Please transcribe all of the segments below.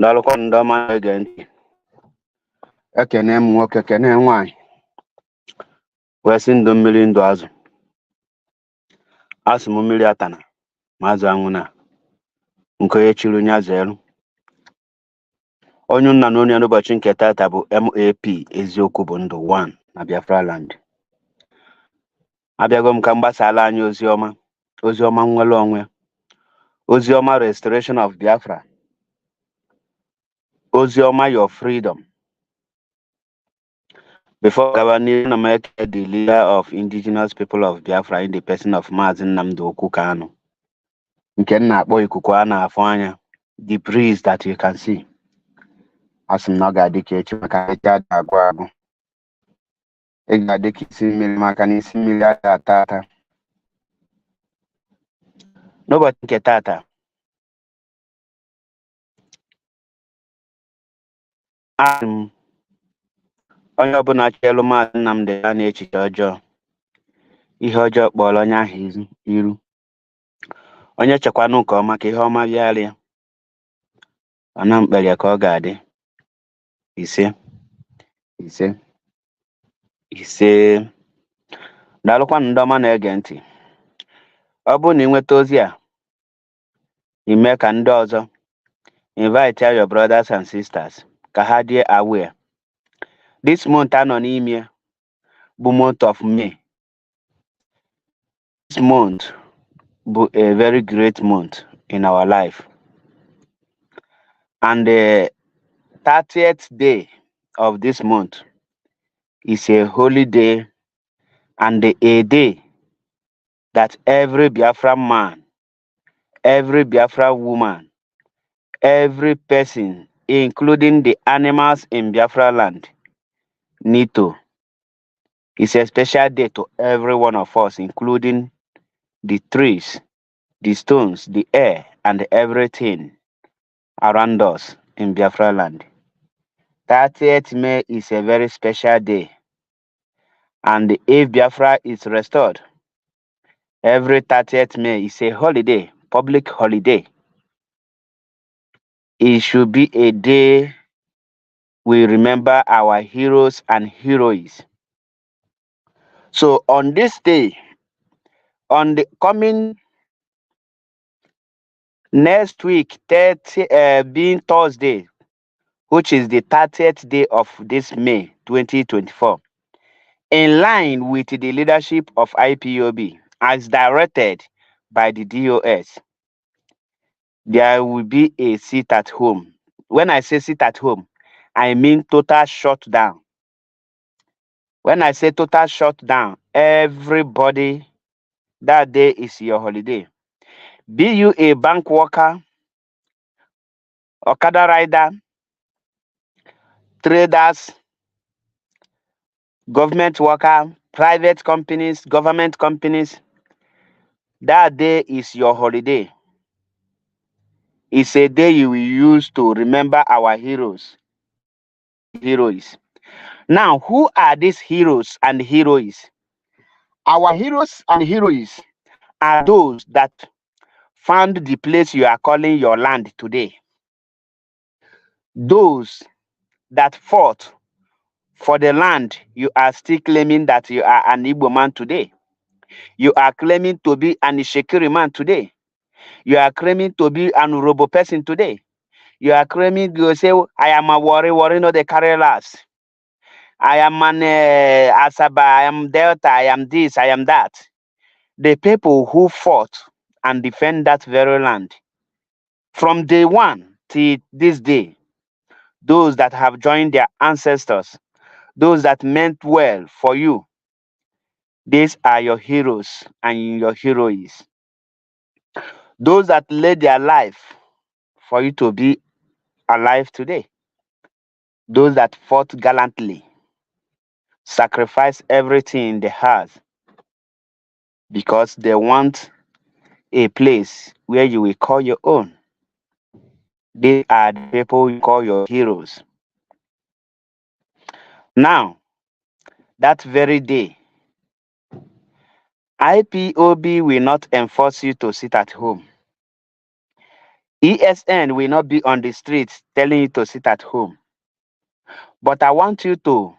Dalụkwa ndị ọma na-ege ntị. Ekene m nwoke kene nwaanyị wee sị ndụ mmiri ndụ azụ. Asị m mmiri atana ma azụ anwụ na nke onye chiri onye azụ elu. Onye nna na onye n'ụbọchị nke tata bụ MAP eziokwu bụ ndụ 1 na Biafra land. Abịago m ka m gbasala anyị ozi ọma nnwere onwe, ozi ọma restoration of Biafra, ozi ọma your freedom. Before Gabani Namek, the leader of indigenous people of Biafra in the person of Mazi Nnamdi Kanu, nke na-akpọ ikuku a na-afụ anya, the breeze that you can see. Asị m na ọ ga-adị ka echi maka echi adị agwụ agwụ. Ị ga-adị ka isi mmiri maka na isi mmiri adị ata ata. N'ụbọchị nke tata, asị m onye ọbụla chelu Maazị Nnamdi ya na-echiche ọjọọ, ihe ọjọọ kpọrọ onye ahụ iru. Onye chekwanụ nke ọma ka ihe ọma bịarịa. Ọ na mkpere ka ọ ga-adị. Ise. Daalụkwanụ ndị ọma na-ege ntị. Ọ bụrụ na ị nweta ozi a, ime ka ndị ọzọ, invite your brothers and sisters ka ha dị aware. This month anọ n'ime bụ month of May. This month bụ a very great month in our life. And the 30th day of this month is a holy day and a day that every Biafra man, every Biafra woman, every person, including the animals in Biafra land, need to. It's a special day to every one of us, including the trees, the stones, the air, and everything around us in Biafra land. 30th May is a very special day. And if Biafra is restored, every 30th May is a holiday, public holiday. It should be a day we remember our heroes and heroes. So on this day, on the coming next week, being Thursday, which is the 30th day of this May 2024, in line with the leadership of IPOB, as directed by the DOS, there will be a sit at home. When I say sit at home, I mean total shutdown. When I say total shutdown, everybody that day is your holiday. Be you a bank worker, Okada rider, traders, government worker, private companies, government companies, that day is your holiday. It's a day you will use to remember our heroes and heroes. Now, who are these heroes and heroes? Our heroes and heroes are those that found the place you are calling your land today. Those that fought for the land you are still claiming that you are an Igbo man today. You are claiming to be an Ishekiri man today. You are claiming to be an Urobo person today. You are claiming you say, I am a worry, no they carry last. I am an Asaba, I am Delta, I am this, I am that. The people who fought and defend that very land from day one till this day, those that have joined their ancestors, those that meant well for you, these are your heroes and your heroes. Those that laid their life for you to be alive today. Those that fought gallantly, sacrificed everything they have because they want a place where you will call your own. These are the people you call your heroes. Now, that very day, IPOB will not enforce you to sit at home. ESN will not be on the streets telling you to sit at home. But I want you to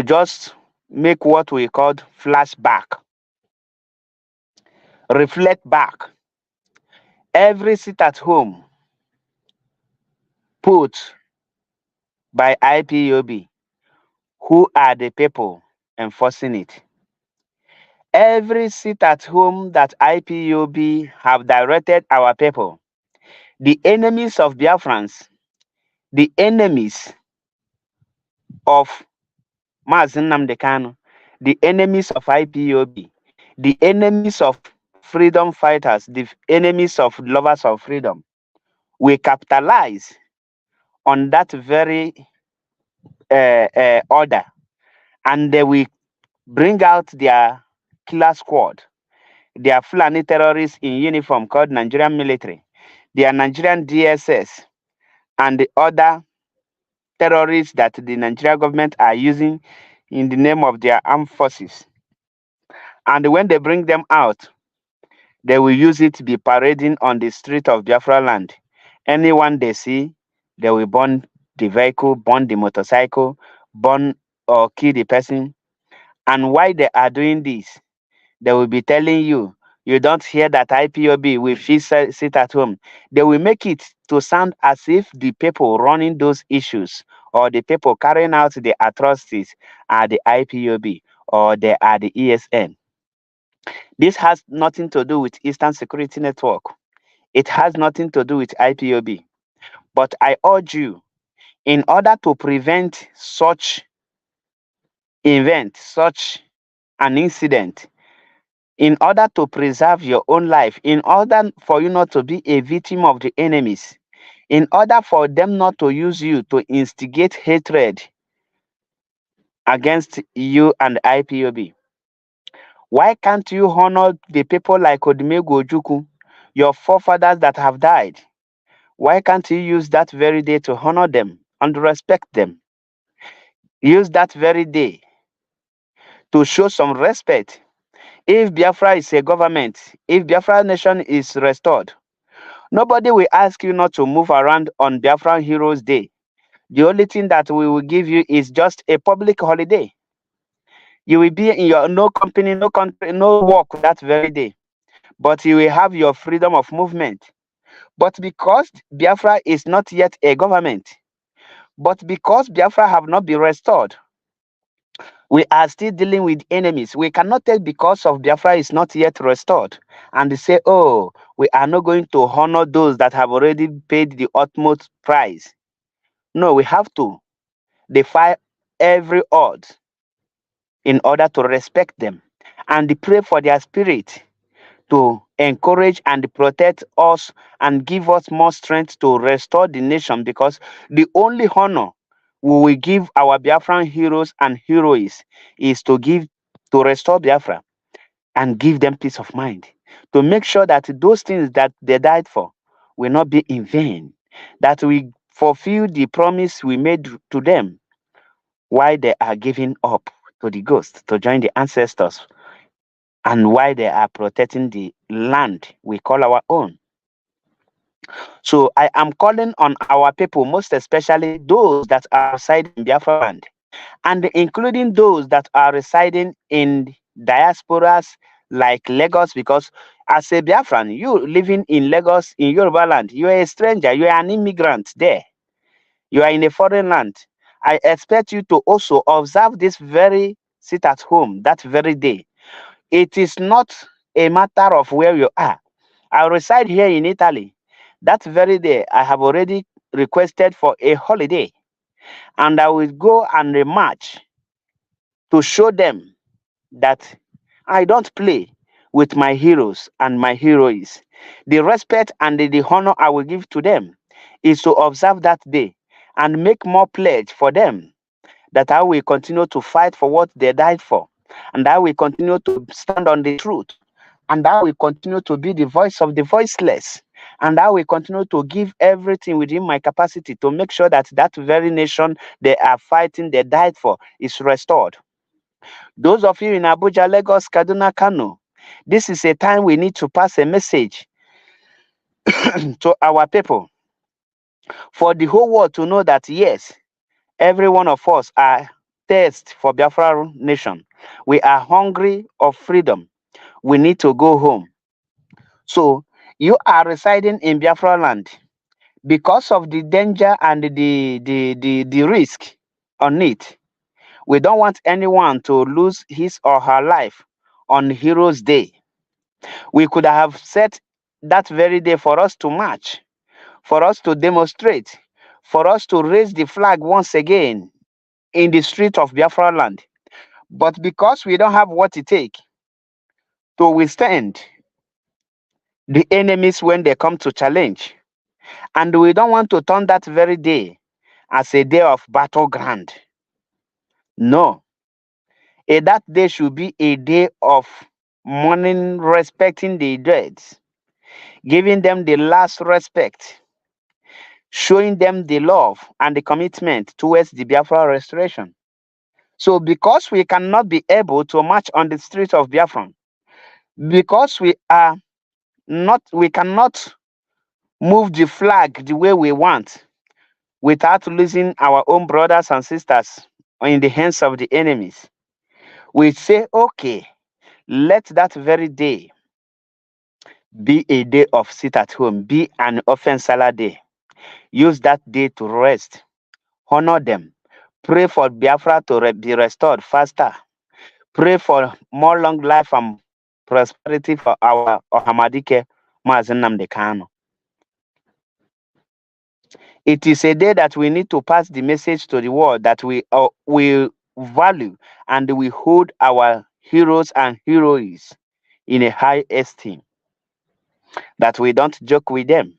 just make what we call flashback. Reflect back. Every sit at home put by IPOB, who are the people enforcing it? Every sit at home that IPOB have directed our people, the enemies of Biafrans, the enemies of Mazen Nnamdi Kanu, the enemies of IPOB, the enemies of freedom fighters, the enemies of lovers of freedom, we capitalize on that very order, and they will bring out their killer squad, their Fulani terrorists in uniform called Nigerian military, their Nigerian DSS, and the other terrorists that the Nigerian government are using in the name of their armed forces. And when they bring them out, they will use it to be parading on the street of Biafra land. Anyone they see, they will burn the vehicle, burn the motorcycle, burn or kill the person. And why they are doing this, they will be telling you, you don't hear that IPOB will sit at home. They will make it to sound as if the people running those issues or the people carrying out the atrocities are the IPOB or they are the ESN. This has nothing to do with Eastern Security Network. It has nothing to do with IPOB. But I urge you, in order to prevent such event, such an incident, in order to preserve your own life, in order for you not to be a victim of the enemies, in order for them not to use you to instigate hatred against you and IPOB, why can't you honor the people like Odumegwu Ojukwu, your forefathers that have died? Why can't you use that very day to honor them and respect them? Use that very day to show some respect. If Biafra is a government, if Biafra nation is restored, nobody will ask you not to move around on Biafra Heroes Day. The only thing that we will give you is just a public holiday. You will be in your no company, no country, no work that very day, but you will have your freedom of movement. But because Biafra is not yet a government, but because Biafra have not been restored, we are still dealing with enemies. We cannot take because of Biafra is not yet restored and say, oh, we are not going to honor those that have already paid the utmost price. No, we have to defy every odds in order to respect them. and pray for their spirit to encourage and protect us and give us more strength to restore the nation, because the only honor we will give our Biafran heroes and heroes is to restore Biafra and give them peace of mind, to make sure that those things that they died for will not be in vain, that we fulfill the promise we made to them while they are giving up to the ghost to join the ancestors, and why they are protecting the land we call our own. So I am calling on our people, most especially those that are residing in Biafra land, and including those that are residing in diasporas like Lagos, because as a Biafran, you living in Lagos in Yoruba land, you are a stranger, you are an immigrant there, you are in a foreign land. I expect you to also observe this very sit at home that very day. It is not a matter of where you are. I reside here in Italy. That very day, I have already requested for a holiday, and I will go and march to show them that I don't play with my heroes and my heroes. The respect and the honor I will give to them is to observe that day and make more pledge for them that I will continue to fight for what they died for, and I will continue to stand on the truth, and I will continue to be the voice of the voiceless, and I will continue to give everything within my capacity to make sure that that very nation they are fighting, they died for, is restored. Those of you in Abuja, Lagos, Kaduna, Kano, this is a time we need to pass a message to our people for the whole world to know that yes, every one of us are thirst for Biafra nation. We are hungry of freedom. We need to go home. So you are residing in Biafra land because of the danger and the risk on it. We don't want anyone to lose his or her life on Heroes Day. We could have set that very day for us to march, for us to demonstrate, for us to raise the flag once again in the street of Biafra land. But because we don't have what it takes to withstand the enemies when they come to challenge, and we don't want to turn that very day as a day of battleground. No, that day should be a day of mourning, respecting the dead, giving them the last respect, showing them the love and the commitment towards the Biafra restoration. So because we cannot be able to march on the streets of Biafra, because we cannot move the flag the way we want without losing our own brothers and sisters in the hands of the enemies, we say, okay, let that very day be a day of sit at home, be an offensive day. Use that day to rest, honor them, pray for Biafra to be restored faster, pray for more long life and prosperity for our Ohamadike Mazen Nnamdi Kanu. It is a day that we need to pass the message to the world that we value and we hold our heroes and heroes in a high esteem, that we don't joke with them.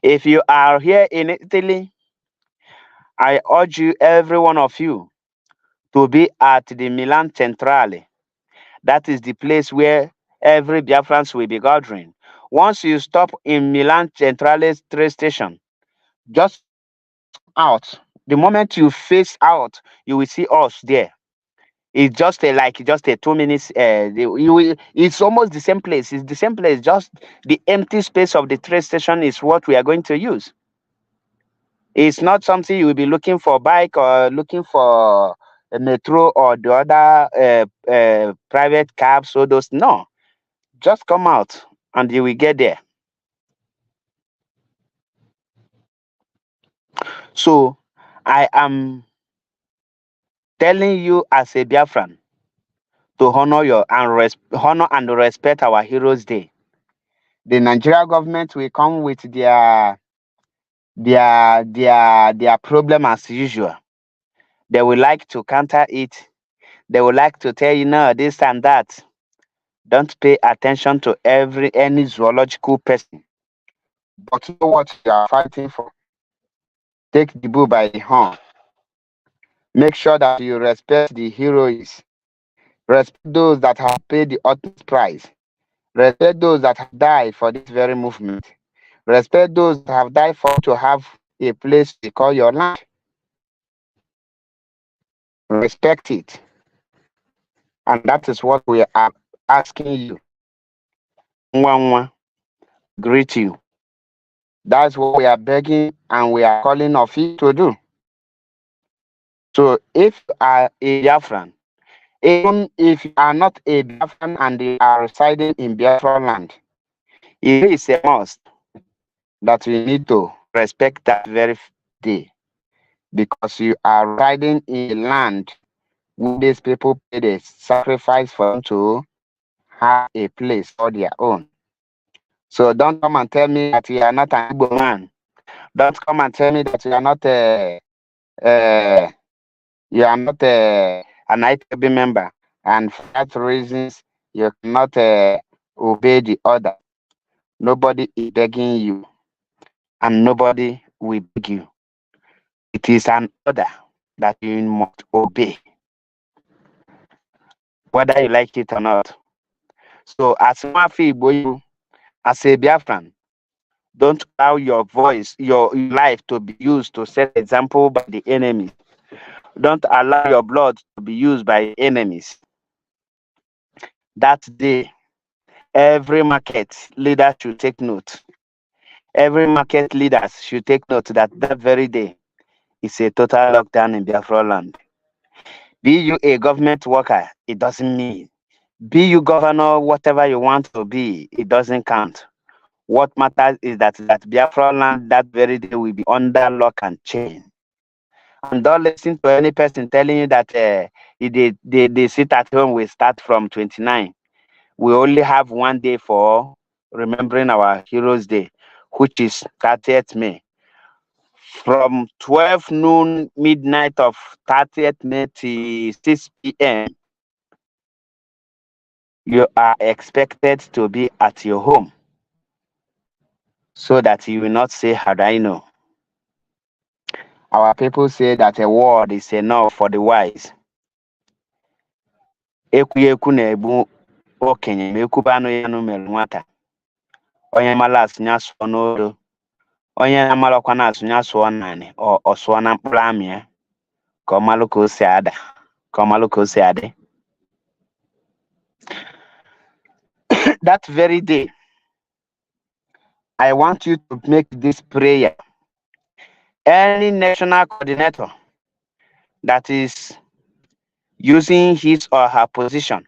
If you are here in Italy, I urge you, every one of you, to be at the Milan Centrale. That is the place where every Biafrans will be gathering. Once you stop in Milan Centrale train station, just come out. The moment you face out, you will see us there. It's just a 2 minutes. It's almost the same place. It's the same place. Just the empty space of the train station is what we are going to use. It's not something you will be looking for bike or looking for a metro or the other private cabs. So those no, just come out and you will get there. So I am telling you as a Biafran to honor and respect our Heroes Day. The Nigeria government will come with their problem as usual. They will like to counter it. They would like to tell you, no, this and that. Don't pay attention to any zoological person. But know what you are fighting for. Take the bull by the horn. Make sure that you respect the heroes. Respect those that have paid the ultimate price. Respect those that have died for this very movement. Respect those that have died for you to have a place to call your land. Respect it. And that is what we are asking you. Nwa, greet you. That's what we are begging and we are calling of you to do. So if you are a Biafran, even if you are not a Biafran and you are residing in Biafra land, it is a must that we need to respect that very day because you are residing in a land where these people paid a sacrifice for them to have a place for their own. So don't come and tell me that you are not an Igbo man. Don't come and tell me that uh, you are not an IPB member, and for that reasons you cannot obey the order. Nobody is begging you, and nobody will beg you. It is an order that you must obey, whether you like it or not. So, as Mwafi Igbo, as a Biafran, don't allow your voice, your life to be used to set example by the enemies. Don't allow your blood to be used by enemies. That day, every market leader should take note. Every market leader should take note that that very day is a total lockdown in Biafra land. Be you a government worker, it doesn't mean. Be you governor, whatever you want to be, it doesn't count. What matters is that Biafra land that very day will be under lock and chain. And don't listen to any person telling you that they sit at home will start from 29. We only have one day for remembering our Heroes Day, which is 30th May. From 12 noon midnight of 30th May to 6 p.m., you are expected to be at your home so that you will not say, how do I know? Our people say that a word is enough for the wise. Ekwu na-egbu okenye ma ekwube anụ ya anụ mere nwata. Onye mara asụ ya sụọ n'odo. Onye na-amalọkwa na-asụ ya sụọ naanị ọ sụọ na mkpụrụ amị ya ka ọ malụ ka o si ada ka ọ malụ ka o si adị. That very day, I want you to make this prayer. Any national coordinator that is using his or her position,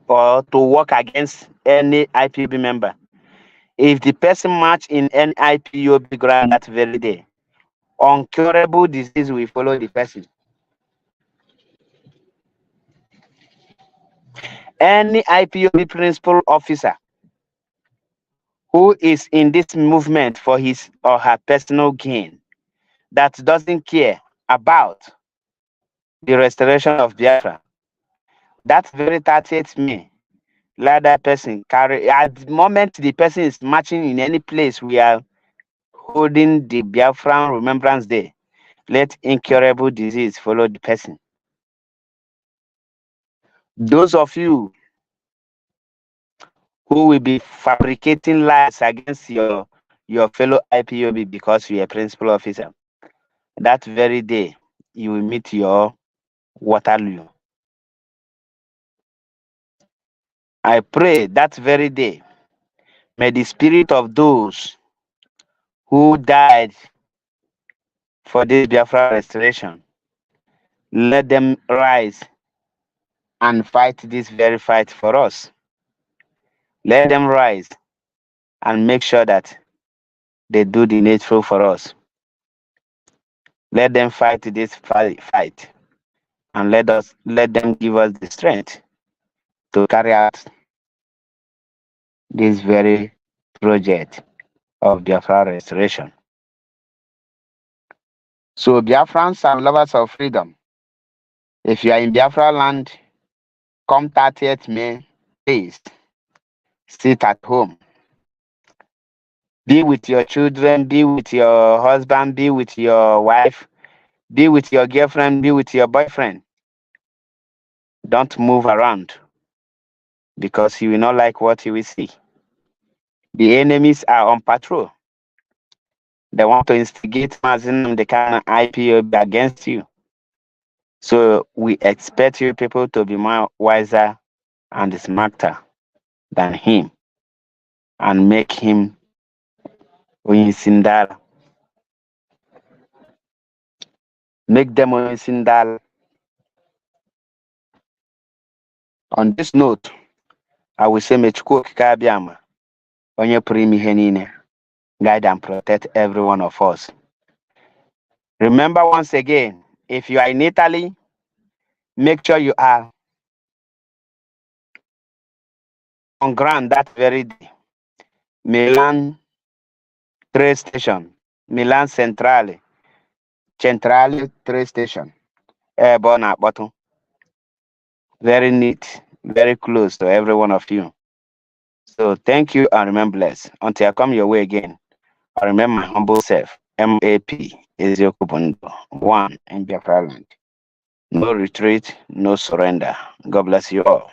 or to work against any IPOB member, if the person march in any IPOB ground that very day, uncurable disease will follow the person. Any IPOB principal officer who is in this movement for his or her personal gain, that doesn't care about the restoration of Biafra, that very 30th May, let that person carry. At the moment the person is marching in any place we are holding the Biafran Remembrance Day, let incurable disease follow the person. Those of you who will be fabricating lies against your fellow IPOB because you are a principal officer, that very day you will meet your Waterloo. I pray that very day, may the spirit of those who died for this Biafra restoration, let them rise and fight this very fight for us. Let them rise and make sure that they do the needful for us. Let them fight this fight and let them give us the strength to carry out this very project of Biafra restoration. So Biafrans and lovers of freedom, if you are in Biafra land, come 30th May, please sit at home. Be with your children, be with your husband, be with your wife, be with your girlfriend, be with your boyfriend. Don't move around because you will not like what you will see. The enemies are on patrol. They want to instigate Mazin the kind of IPOB against you. So we expect you people to be more wiser and smarter than him and make him Sindal. Make them Sindal. On this note, I will say Mechukwu Kabiama, Onye Primi Henine, guide and protect every one of us. Remember once again, if you are in Italy, make sure you are on ground that very day. Milan train station, Milan Centrale train station. Airborne at bottom. Very neat, very close to every one of you. So thank you and remain blessed. Until I come your way again, I remember my humble self, MAP, Ezioku Bondo, one in Biafra land. No retreat, no surrender. God bless you all.